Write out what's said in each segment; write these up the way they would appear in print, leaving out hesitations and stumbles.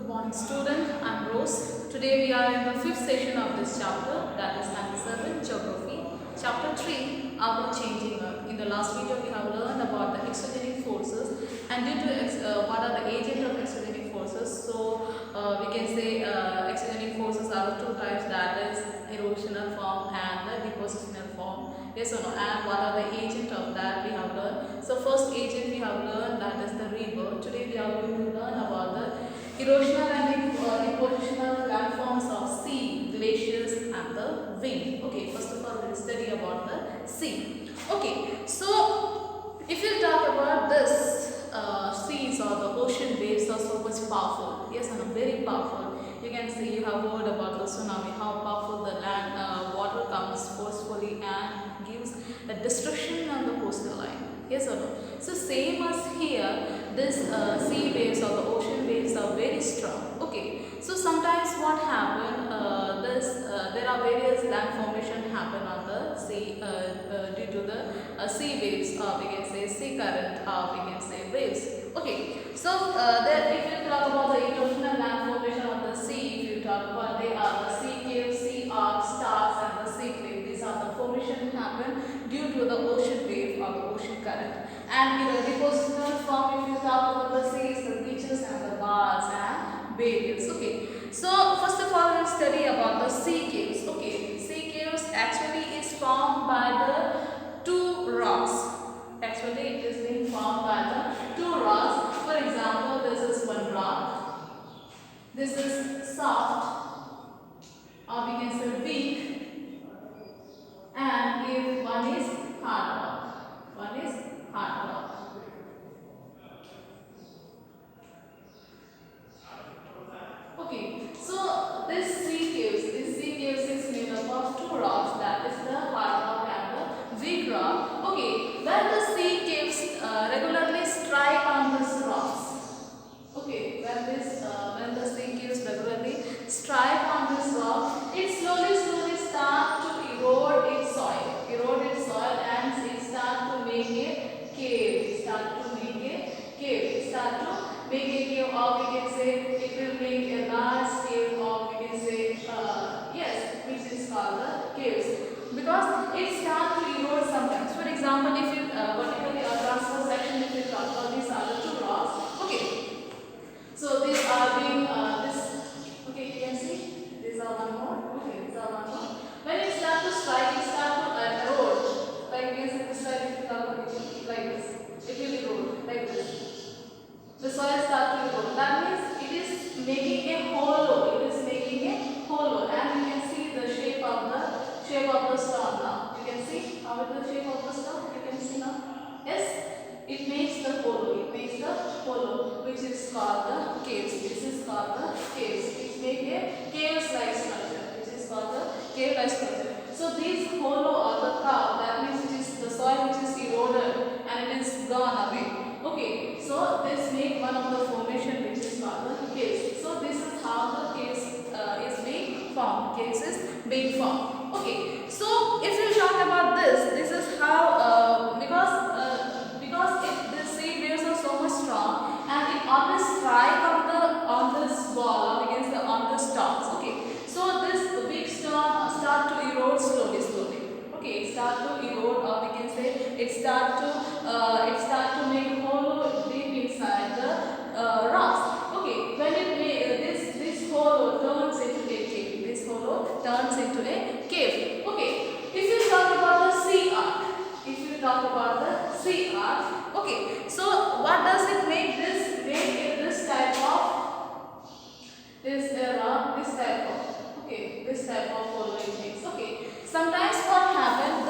morning student, I'm Rose. Today we are in the fifth session of this chapter, that is 97 Geography. Chapter 3, Our Changing Earth. In the last video we have learned about the exogenic forces and due to what are the agents of exogenic forces. So we can say exogenic forces are of two types, that is erosional form and the depositional form. Yes or no? And what are the agent of that we have learned. So first agent we have learned, that is the river. Today we are going to learn about the erosional and depositional landforms of sea, glaciers and the wind. Okay, first of all we will study about the sea. Okay, so if you talk about this seas or the ocean waves are so much powerful. Yes, and very powerful. You can see, you have heard about the tsunami, how powerful the land water comes forcefully and gives a destruction on the coastal line. Yes or no? So same as here, this sea waves or the ocean waves are very strong. Okay, so sometimes what happen, there are various land formation happen on the sea due to the sea waves, or we can say sea current, or we can say waves. Okay, so if you talk about the erosional land formation of the sea, if you talk about, they are the sea caves, sea arcs, stars and the sea cliff. These are the formation happen due to the ocean wave or the ocean current. And in the depositional form, if you talk about the seas, the beaches and the bars and barriers. Okay, so first of all we'll study about the sea caves. Okay, sea caves actually is formed by the two rocks. Actually it is being formed by the two rocks. For example, this is one rock, this is soft, or we can say weak, and if one is hard rock, one is hard rock. Okay, so this sea caves is made up of two rocks, that is the hard rock and the weak rock. Okay, when the sea caves regularly strike on these rocks. Okay, when the sea caves regularly strike on this rock, it slowly start to erode its soil, and it start to make a cave, or we can say it will make a large cave, or we can say which is called the caves, because it start to erode sometimes. For example, if you vertically or transverse section, if you talk about, these are the two rocks. Okay, so these are being okay, you can see these are one more. Okay, these are one more. When it start to strike, it start to erode. Like this, this side, if you talk about it like this, it will erode like this. The soil start to erode. That means it is making a hollow. And you can see the shape of the stone now. You can see how is the shape of the stone. You can see now. Yes, it makes the hollow. Which is called the caves. This is called the caves. It makes a cave-like structure. Which is called the cave-like structure. So these hollow or the cow, that means it is the soil which is eroded and it is gone away. Okay, so this make one of the formation which is called the caves. So this is how the caves is being formed. Caves is being formed. Okay, so if you talk about this is how because if the sea waves are so much strong and it always strike on this wall, or we can say on the stones. Okay, so this big stone start to erode slowly. Okay, start to erode, or we can say it start to make hollow deep inside the rocks. Okay, when it this hollow turns into a cave. Okay, if you talk about the sea arc, okay, so what does it make? This type of this type of hollow it makes. Okay, sometimes what happens,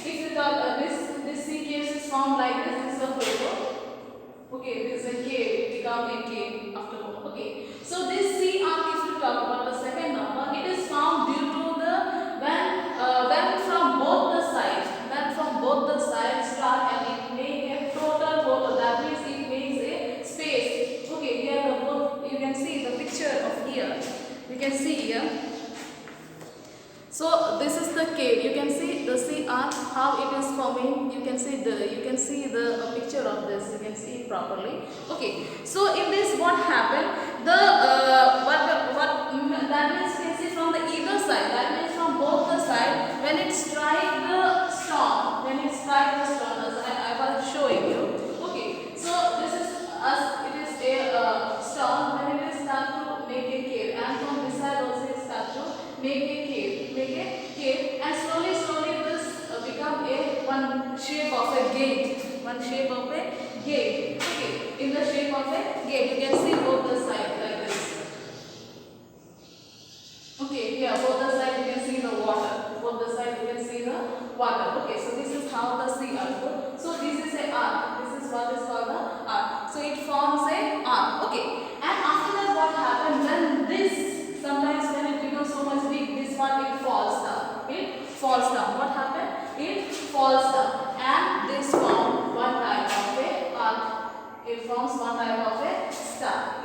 if you talk this sea caves is formed like this. This is a hollow. Okay, this is a cave. It become a cave afterward. Okay, so this sea arc, if you talk about the second number, it is formed due to when from both the sides strike and it make a total hollow. That means it makes a space. Okay, here you can see the picture of here. You can see here. So this is the cave. You can see the sea arc how it is forming. You can see the picture of this. You can see it properly. Okay. So in this, what happened? The that means you can see from the either side. That means from both the side, when it strike the stone, as I was showing you. Okay. So this is as it is a stone. When it is start to make a cave, and from this side also it start to make a cave, and slowly this become a one shape of a gate. Okay, in the shape of a gate, you can see both the sides like this. Okay, here both the sides you can see the water. Okay, so this is how the sea earth. So this is a arc. This is what is called the arc. So it forms a arc. Okay, and after that, what happens when this? Sometimes when it becomes so much big, this one it falls down. What happened? It falls down, and this forms one type of a arc. It forms one type of a star.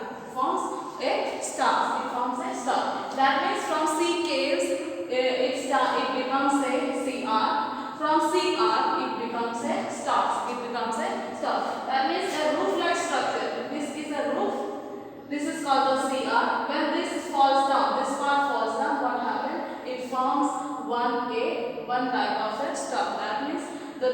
That means from sea caves, it becomes a sea arc. From sea arc, it becomes a star. That means a roof-like structure. This is a roof. This is called the sea arc. When this falls down, this part falls down, what happens? It forms one type of a star. That means the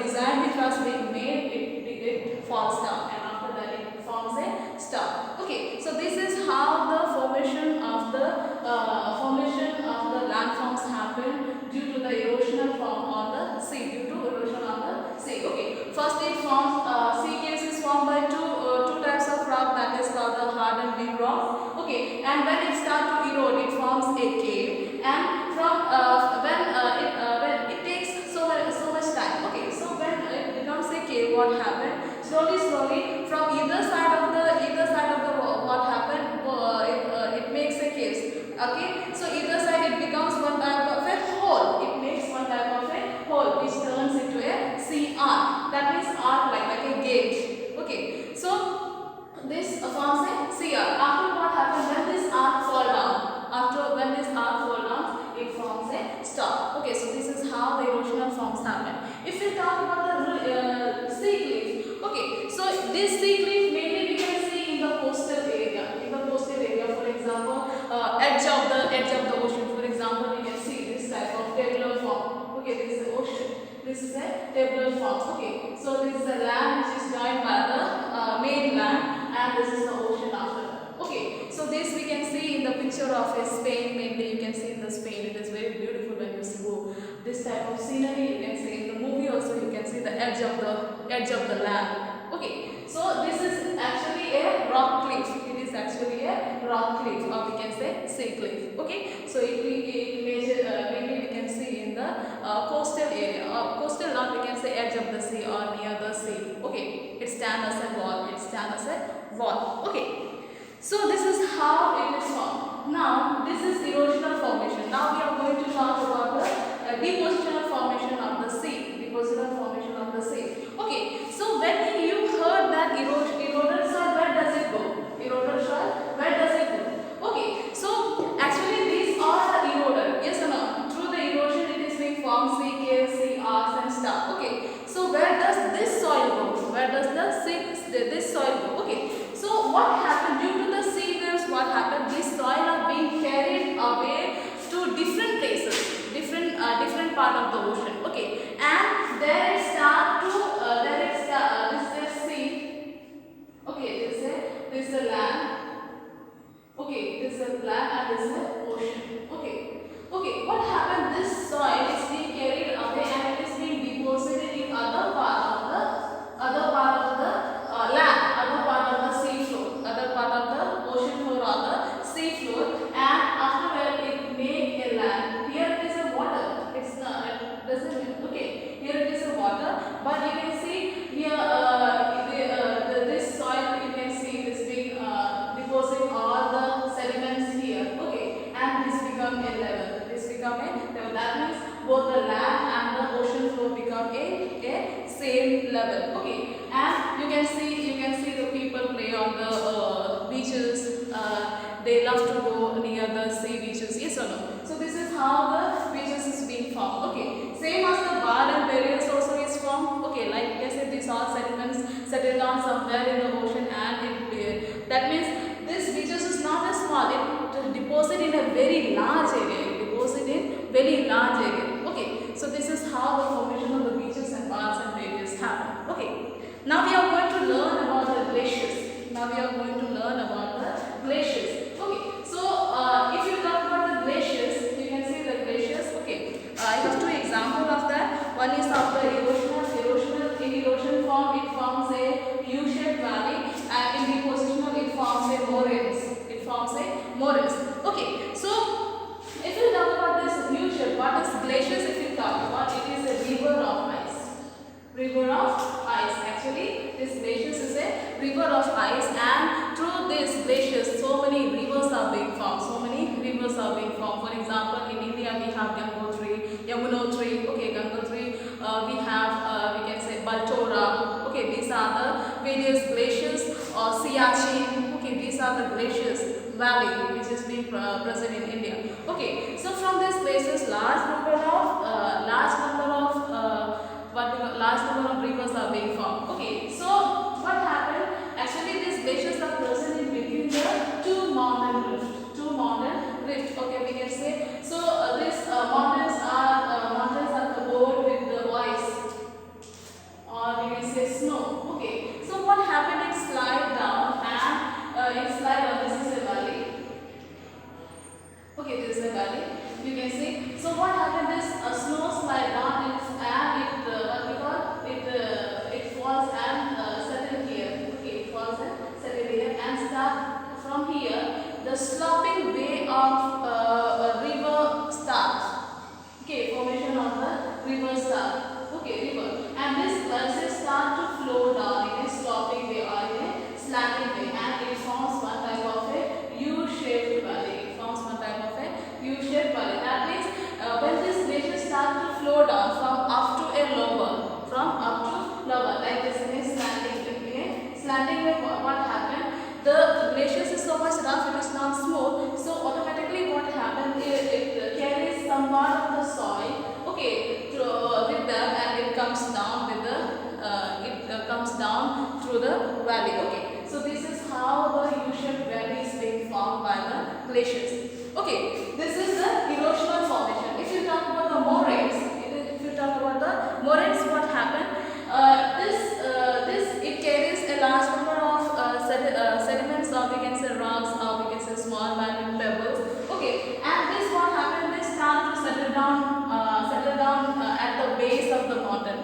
design which was being made, it falls down, and after that it forms a star. Okay, so this is how the formation of the landforms happen due to the erosional form on the sea. Okay, first it forms sea caves is formed by two types of rock, that is called the hard and weak rock. Okay, and when it starts to erode, it forms a cave, and from when it takes so much time. Okay, so when it becomes a cave, what happened? Slowly from either side of the what happened? It makes a cave. Okay, so either side it becomes one type of a hole. It makes one type of a hole which turns into a sea arc. That means arc like a gate. Okay, so this forms a sea arc. After what happens when this arc fall down? It forms a star. Okay, so this is how the erosional forms happen. If we talk about the sea cliff, okay, so this sea cliff mainly we can see in the coastal area. For example, edge of the ocean. For example, we can see this type of tabular form. Okay, this is the ocean. This is a tabular form. Okay, so this is the land which is joined by the mainland, and this is the ocean after that. Okay, so this we can see in the picture of Spain. Mainly you can see in the Spain. It is very beautiful when you see this type of scenery. You can see in the movie also. You can see the edge of the land. Okay, so this is actually a rock cliff. Or we can say sea cliff. Okay, so mainly we can see in the coastal area. Coastal, not we can say edge of the sea or near the sea. Okay, it stands as a wall. Okay, so this is how it is formed. Now this is erosional formation. Now we are going to talk about the depositional formation of the sea. Okay, so when you heard that eroded soil, where does it go? Okay, so actually these are the eroded. Yes or no? Through the erosion it is being formed sea caves, sea arcs and stuff. Okay, so where does this soil go? This soil go? Okay, so what happened due to the sea waves? What happened? This soil are being carried away to different places, different part of the ocean. Okay, and there it start to this is sea. Okay, this is a land. Okay, this is a land and this is an ocean. Okay, what happened? This soil is being carried away and it is being deposited in other part of the land, other part of the sea floor, other part of the ocean floor or the sea floor, and afterward it make a land. Here it is a water. It's not. Okay. Here it is a water, but you can see here this soil. You can see this being depositing all the sediments here. Okay, and this become a level. That means both the land and the ocean floor become a same level. Okay, and you can see the people play on the beaches. They love to go near the sea beaches. Yes or no? So this is how the beaches is being formed. Okay, same as the bar there in the ocean, and that means this beaches is not as small. It deposit in a very large area. It deposit in very large area. Okay, so this is how the formation of the beaches and bars and barriers happen. Okay, now we are going to learn about the glaciers. Now we are going to learn about the glaciers. Okay, so if you talk about the glaciers, you can see the glaciers. Okay, I have two examples of that. One is of the erosion form, it forms a U-shaped valley, and in depositional it forms a moraines. It forms a moraines. Okay, so if you talk about this U-shape, what is glaciers? If you talk about, it is a river of ice. River of ice. Actually, this glaciers is a river of ice, and through this glaciers, so many rivers are being formed. So many rivers are being formed. For example, in India we have Gangotri, Yamunotri. Okay, Gangotri. We have we can say Baltora. Okay, these are the various glaciers, or Siachen. Okay, these are the glaciers valley which is being present in India. Okay, so from these places, large number of rivers are being formed. Okay, so what happened? Actually, these glaciers are present in between the two mountain rifts. Okay, we can say. So these mountains are covered with the ice, or we can say snow. Okay, so what happened? It slide down, and it slide down. This is a valley. Okay, this is a valley. You can see. So what happened? This snow slide down, and it falls and settle here. Okay, it falls and settle here, and start from here. The sloping way of a river starts. Okay, formation of the river start. Okay, river, and this pulses start to flow down in a sloping way or in a slanting way, and it forms one type of a U-shaped valley. It forms one type of a U-shaped valley. That means when this glacier start to flow down from up to a lower, like this in a slanting way, what happened? The glaciers is so much rough, it is not smooth. So automatically what happened? It carries some part of the soil. Okay, with them, and it comes down with the comes down through the valley. Okay, so this is how the U-shaped valley is being formed by the glaciers. Okay, this is the erosional formation. If you talk about the moraines, what happened? It carries a large number of sediments, or we can say rocks, or we can say small minute pebbles. Okay, and this what happened? They start to settle down at the base of the mountain,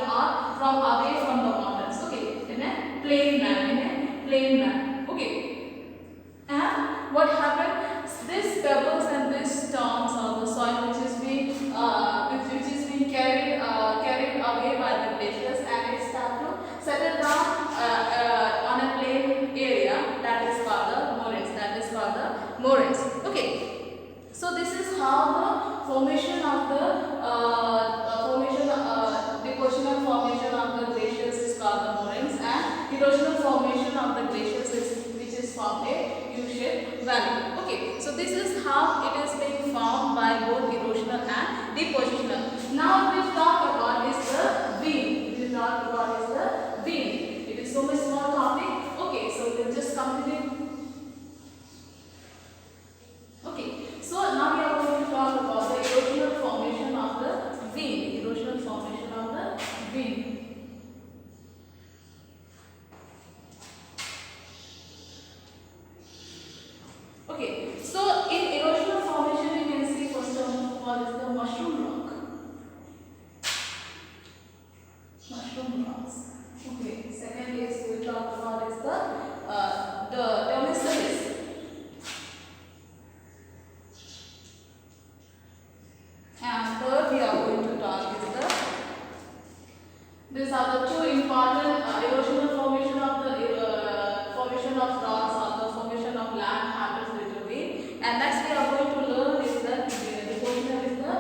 or from away from the mountains. Okay, in a plain land. Okay, and what happened? These pebbles and these stones, or the soil which is being carried away by the glaciers, and it start to settle down on a plain area, that is called the moraines. Okay, so this is how the formation of the depositional formation of the glaciers is called the moraines, and erosional formation of the glaciers which is formed a U-shaped valley. Okay, so this is how it is being formed by both erosional and depositional. Now we talk about is the vein. It is so much small topic. Okay, so we'll just complete. Okay, so now we are going to talk about the erosional formation of the vein. Okay, so in erosional formation, you can see first of all is the mushroom rock. Okay, second is we talk about is the Democeles. And third we are going to talk is these are the two important erosional formation of the formation of rocks, or the formation of land happens between. And next we are going to learn is the deposition is the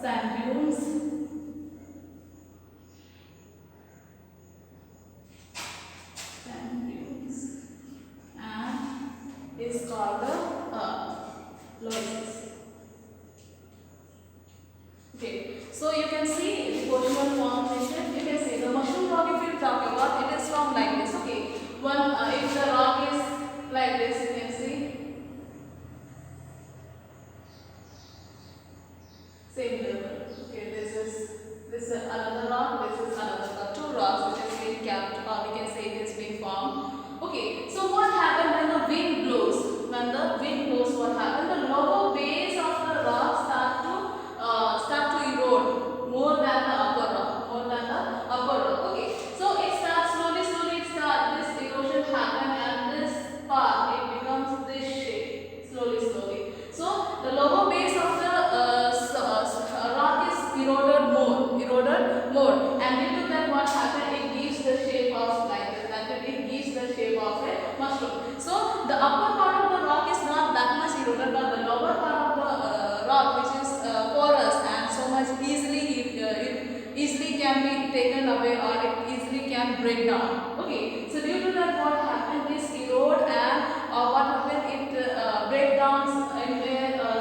sand dunes. And is called the loess. Okay, so you can see depositional formation. You can see the mushroom rock. If you talk about If the rock is like this, you can see same level. Okay, this is another rock. This is another two rocks which is being kept, or we can say it is being formed. Okay, so what happened when the wind blows? When the wind blows, what happened? The lower base of the rock start to erode more than the upper rock, Okay, so it starts slowly. This erosion happen, and this part it becomes this shape slowly. So the lower base of the rock is eroded more, and due to that, what happened? It gives the shape of like this. It gives the shape of a mushroom. So the upper part of the rock is not that much eroded, but the lower part of the rock, which is porous and so much it easily can be taken away, or it easily can break down. Okay, so due to that, what happened? This erode, and what happened? It break down into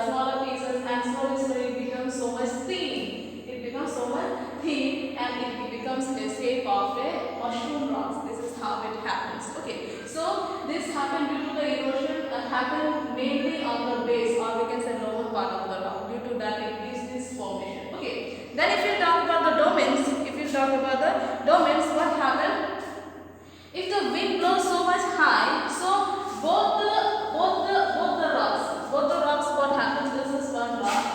smaller pieces, and slowly it becomes so much thin. And it becomes a shape of a mushroom rocks. This is how it happens. Okay, so this happened due to the erosion happened mainly on the base, or we can say lower part of the rock. Due to that, it gives this formation. Okay, then if you talk about the domains, what happened? If the wind blows so much high, so both the rocks, what happens? This is one rock.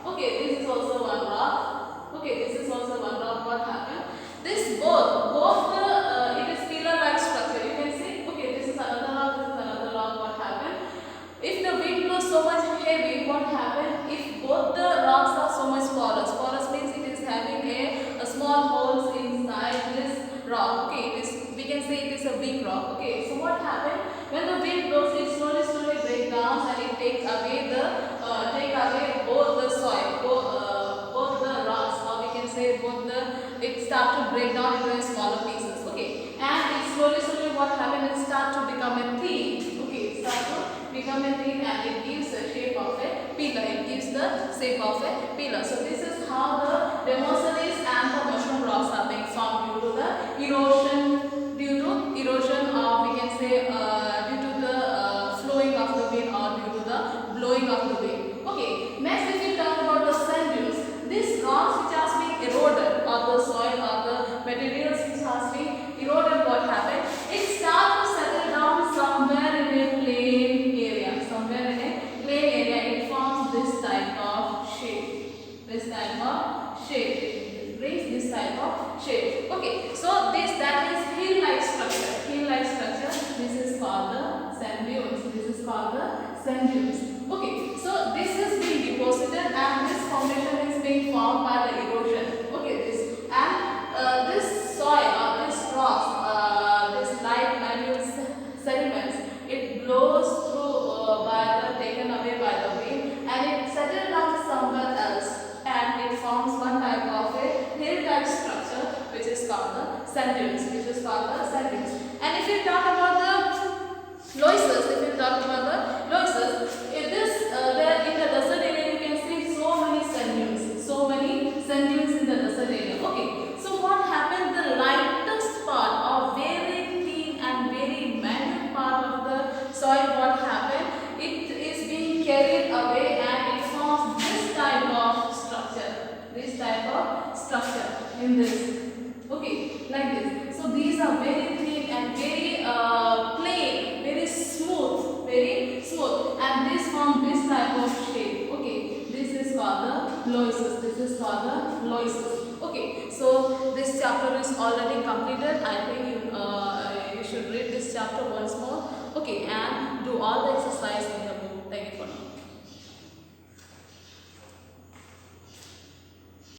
Okay, this is also one rock. Okay, this is also one rock. What happened? This both the it is pillar-like structure. You can see. Okay, this is another rock. What happened? If the wind blows so much heavy, what happened? If both the rocks are so much porous means it is having a small holes inside this rock. Okay, we can say it is a weak rock. Okay, so what happened? When the wind blows, it slowly breaks down, and it takes away both the soil, both the rocks, or we can say it start to break down into smaller pieces. Okay, and it slowly what happened? It start to become a thin. Okay, and it gives the shape of a pillar. So this is how the Democeles and the mushroom rocks are being formed due to the erosion, or we can say due to the flowing of the wind, or due to the blowing of the wind. Okay, next if you talk about the sand dunes, these rocks which has been eroded, or the soil or the materials which has been eroded, what happened? It starts to settle down somewhere in a plain area. It forms this type of shape. It brings this type of shape. Okay, so that is hill-like structure. This is called the sand dunes. Okay, so this is being deposited, and this formation is being formed by the erosion. Okay, this soil or this rocks, this light minute sediments, it blows through taken away by the wind, and it settles down somewhere else, and it forms one type of a hill-type structure, which is called the sand dunes. And if you talk about the loises, in the desert area, you can see so many sand dunes in the desert area. Okay, so what happened? The lightest part, or very thin and very minute part of the soil, what happened? It is being carried away, and it forms this type of structure in this. Okay, like this. So these are very thin and very plain, very smooth, and this form this type of shape. Okay, this is called the loises. Okay, so this chapter is already completed. I think you should read this chapter once more. Okay, and